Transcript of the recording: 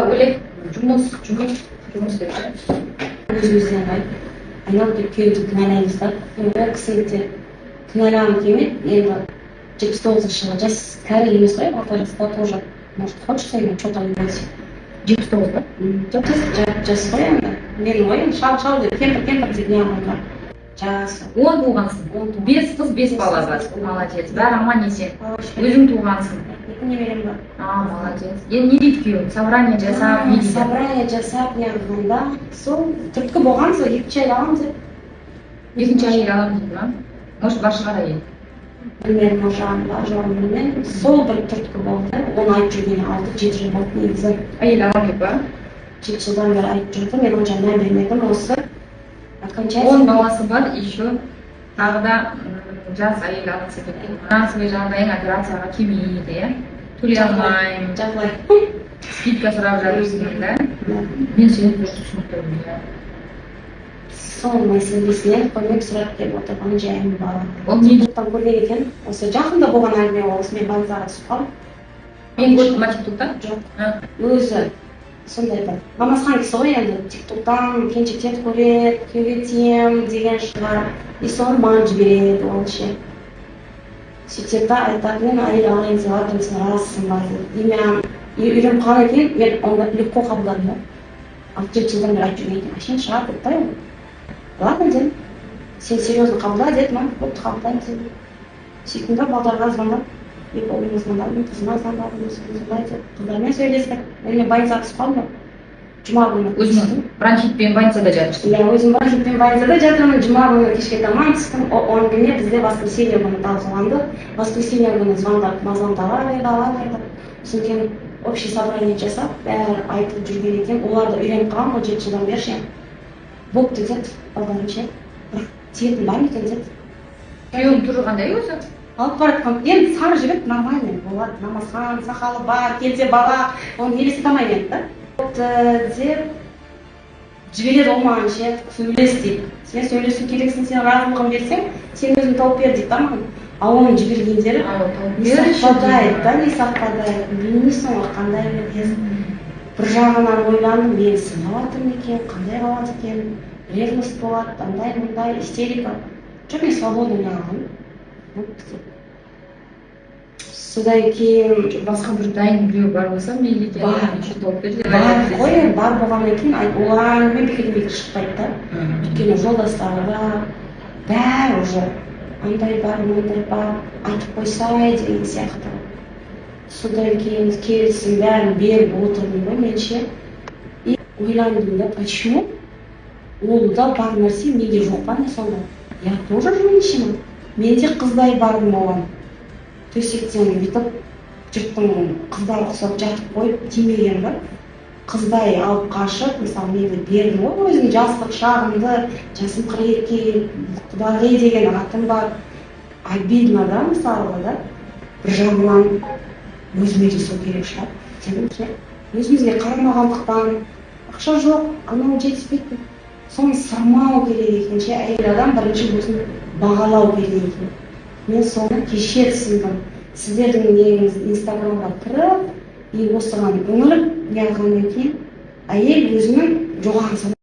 Oleh жұмыс деп өзімізден айналып кеткенді кінәлаймыз да. Ол кісіні де кінәлағым келмейді. Енді 79 жылы жас кәрі емес қой, ата-жаста тоже. Может, хочется ему что-то делать. 79 ба? Жоқ, жас қой енді. Менің ойым шал деп, кемпір деп не қылғанға. Жас. 10 туғансың. 5 қыз, 5 бала бар. Молодец. Бәрі аман есен. Өзің туғансың. Екі немерем бар. Молодец. Енді не дейді күйеуің? Собрание жасап, не дейді? Собрание жасап, не қылғанда, сол түрткі болған, сол екінші ай аламын деп. Екінші әйел аламын дейді ма? Может, бар шығар әйел? Білмедім, жоғын білмедім. Сол бір түрткі болды. Оны айтып жүргені 6-7 жыл болды негізі. Әйел аламын деп ба? 7 жылдан бері айтып жүрді. Мен онша мән бермедім. Осы 10 баласы бар, еще тағы да жас әйел алғысы келген. Финансовый жағдайың операцияға келмейді, иә? Төлей алмаймын. Жағдай. Скидка сұрап жатырсың, да? Мен сені дұрыс түсініктірмін, иә. Сол мәселесінен көмек сұрап келіп отырған жайым бар. Ол не дейді? Көрген екен. Осы жақында болған әңгіме осы мен больницаға түсіп қалдым. Мен көрдім ма тиктокта? Жоқ. Өзі сондай бір мамасқан кісі ғой енді. Тиктоктан келіншектерді көреді, күйеуге тием деген шығар. И соны маған жібереді ол ше. Сөйтеді да айтады, мен әйел алайын деп жатырмын, сен рассың ба деп. И мен үйреніп қалған екен, мен оны легко қабылдадым да. 6-7 жылдан бері айтып жүрген екен. Әшейін шығар деп та енді. Ладно дедім. Сен серьезно қабылда деді ма? Болды қабылдаймын дедім. Сөйттім да балдарға звондап, екі ұлыма звондап, мен қызыма звондадым, солай деп. Қыздармен сөйлестік. Мен больницаға түсіп қалдым. Жұма күні. Өзің бронхитпен больницада жатырсың? Иә, өзім бронхитпен больницада жатырмын. Жұма күні кешке таман түстім. Он күні бізде воскресенье күні талқыланды. Воскресенье күні звондап, мазамдалар. Сосын кейін общий собрание жасап, бәрі айтылып жүрген екен. Оларды үйреніп қалған ғой 7 жылдан бері ше. Бопты деді, балдарым ше. Бірақ тиетін бар екен деді. Күйеуің түрі қандай өзі? Алып баратқан, енді сары жігіт нормальный болады. Намазхан, сақалы бар, келсе бала, оны елестете алмаймын еді да. Деп жібереді ол маған ше, сөйлес дейді. Сен сөйлесу керексің, сен разылығын берсең, сен өзің тауып бер дейді да маған. А оның жібергендері не сақтадайды, білмейсің ғой қандай емес. Бір жағынан ойландым, мен сынаватырмын екен, қандай қалады екен, ревность болады, андай-мындай, истерика. Жоқ, мен свободный алғанмын. Содан кейін басқа бір дайын біреу бар болса, мейлі екен, еще тауып бер деп бар ғой, бар болғаннан кейін олар әңгіме бекер шықпайды да. Өйткені жолдастары бар, бәрі уже андай бар, мындай бар, айтып қойсай деген сияқты. Содан кейін келісім бәрін беріп отырдым ғой менше. И ойландым да, почему? Ол да бар нәрсе менде жоқ па не сонда? Я тоже женщина. Мен де қыздай бардым оған. Төсектен бүйтіп жұрттың қыздары ұқсап жатып қойып тимеген ба? Қыздай алып қашып, мысалы менде бердім ғой өзім жастық шағымды, жасым 42, құдағи деген атым бар. Обидно да мысалы да. Бір жағынан өзіме де сол керек шығар. Дедім ше, өзімізге қарамағандықтан ақша жоқ, анау жетіспейді. Соны сырмау керек екен ше, әйел адам бірінші өзін бағалау керек екен. Мен соны кеше түсіндім. Сіздердің неңіз инстаграмға кіріп, осыған үңіліп, неғылғаннан кейін әйел өзінің жоғарғы